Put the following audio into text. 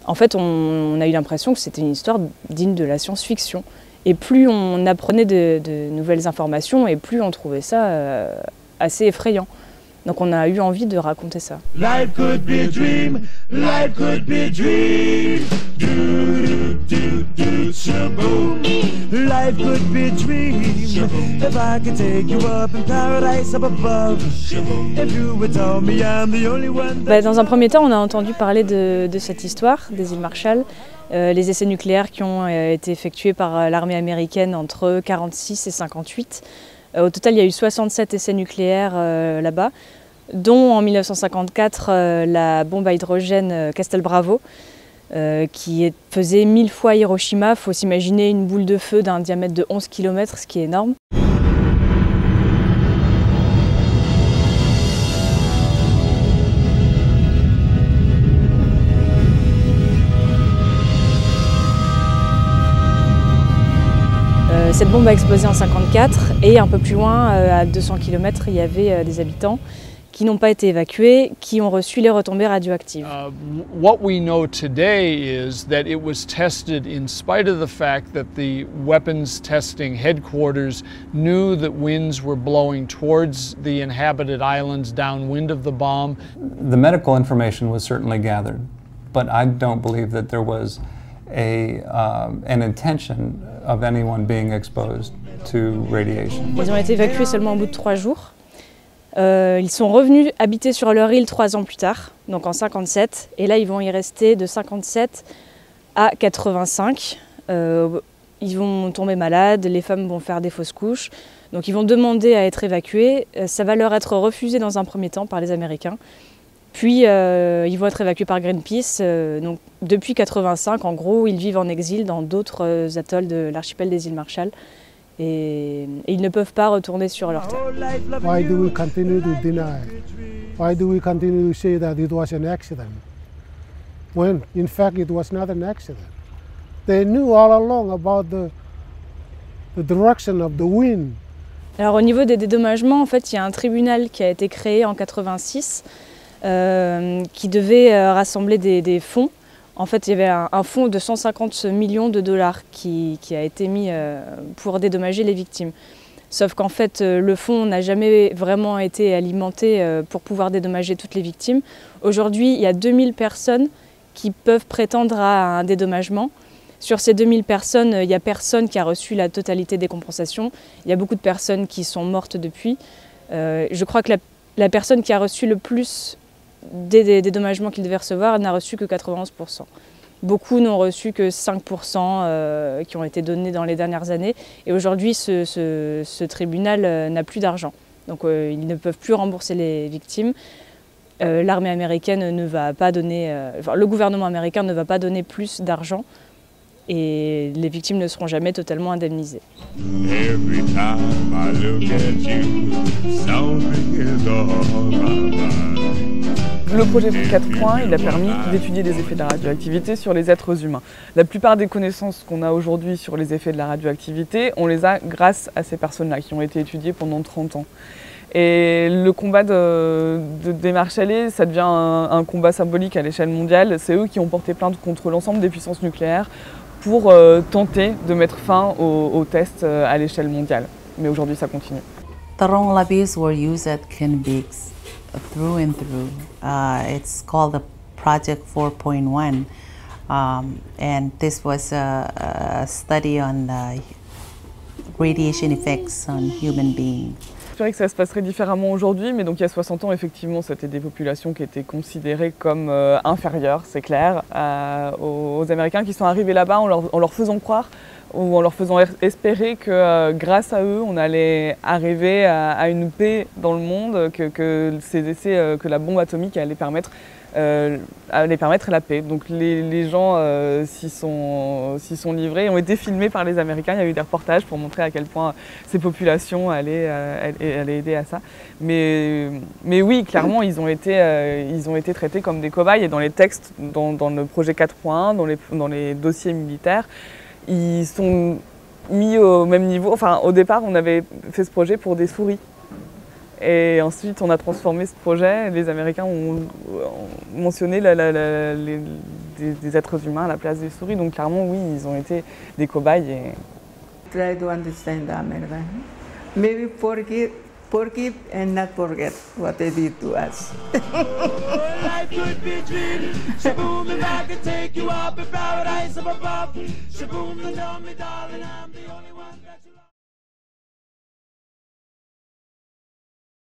En fait, on a eu l'impression que c'était une histoire digne de la science-fiction. Et plus on apprenait de nouvelles informations, et plus on trouvait ça assez effrayant. Donc on a eu envie de raconter ça. Life could be a dream, life could be a dream. Life could be a dream. If I could take you up in paradise up above. If you would tell me I'm the only one. Dans un premier temps, on a entendu parler de cette histoire des îles Marshall, les essais nucléaires qui ont été effectués par l'armée américaine entre 1946 et 1958. Au total, il y a eu 67 essais nucléaires là-bas, dont en 1954 la bombe à hydrogène Castle Bravo, qui faisait 1000 fois Hiroshima. Il faut s'imaginer une boule de feu d'un diamètre de 11 km, ce qui est énorme. Cette bombe a explosé en 1954 et un peu plus loin, à 200 km, il y avait des habitants qui n'ont pas été évacués, qui ont reçu les retombées radioactives. What we know today is that it was tested in spite of the fact that the weapons testing headquarters knew that winds were blowing towards the inhabited islands downwind of the bomb. The medical information was certainly gathered, but I don't believe that there was an intention of anyone being exposed to radiation. Ils ont été évacués seulement au bout de 3 jours. Ils sont revenus habiter sur leur île 3 ans plus tard, donc en 57, et là ils vont y rester de 57 à 85. Ils vont tomber malades, les femmes vont faire des fausses couches, donc ils vont demander à être évacués. Ça va leur être refusé dans un premier temps par les Américains. Puis ils vont être évacués par Greenpeace. Donc, depuis 1985, en gros, ils vivent en exil dans d'autres atolls de l'archipel des îles Marshall. Et ils ne peuvent pas retourner sur leur terre. Why do we continue to deny? Why do we continue to say that it was an accident? When, in fact, it was not an accident. They knew all along about the direction of the wind. Alors, au niveau des dédommagements, en fait, il y a un tribunal qui a été créé en 1986. Qui devait rassembler des fonds. En fait, il y avait un fonds de 150 millions de dollars qui a été mis pour dédommager les victimes. Sauf qu'en fait, le fonds n'a jamais vraiment été alimenté pour pouvoir dédommager toutes les victimes. Aujourd'hui, il y a 2000 personnes qui peuvent prétendre à un dédommagement. Sur ces 2000 personnes, il n'y a personne qui a reçu la totalité des compensations. Il y a beaucoup de personnes qui sont mortes depuis. Je crois que la personne qui a reçu le plus des dédommagements qu'ils devaient recevoir n'a reçu que 91%. Beaucoup n'ont reçu que 5% qui ont été donnés dans les dernières années. Et aujourd'hui, ce tribunal n'a plus d'argent. Donc ils ne peuvent plus rembourser les victimes. L'armée américaine ne va pas donner, le gouvernement américain ne va pas donner plus d'argent. Et les victimes ne seront jamais totalement indemnisées. Le projet 4 points, il a permis d'étudier les effets de la radioactivité sur les êtres humains. La plupart des connaissances qu'on a aujourd'hui sur les effets de la radioactivité, on les a grâce à ces personnes-là qui ont été étudiées pendant 30 ans. Et le combat des Marshallais, ça devient un combat symbolique à l'échelle mondiale. C'est eux qui ont porté plainte contre l'ensemble des puissances nucléaires pour tenter de mettre fin aux tests à l'échelle mondiale. Mais aujourd'hui, ça continue. The wrong labels were used at Twin Peaks through and through. It's called the Project 4.1, and this was a study on radiation effects on human beings. C'est vrai que ça se passerait différemment aujourd'hui, mais donc il y a 60 ans, effectivement, c'était des populations qui étaient considérées comme inférieures, c'est clair, aux Américains qui sont arrivés là-bas en leur faisant croire ou en leur faisant espérer que grâce à eux, on allait arriver à une paix dans le monde, que ces essais, que la bombe atomique allait permettre la paix. Donc les gens s'y sont livrés, ont été filmés par les Américains. Il y a eu des reportages pour montrer à quel point ces populations allaient aider à ça. Mais oui, clairement, ils ont été traités comme des cobayes. Et dans les textes, dans le projet 4.1, dans les dossiers militaires, ils sont mis au même niveau. Enfin, au départ, on avait fait ce projet pour des souris. Et ensuite, on a transformé ce projet. Les Américains ont mentionné des êtres humains à la place des souris. Donc clairement, oui, ils ont été des cobayes. Et... Try to understand the American. Maybe forgive and not forget what they did to us. Life could be a dream. Shaboom, if I could take you up in paradise up above. Shaboom, tell me, darling, I'm the only one that you love.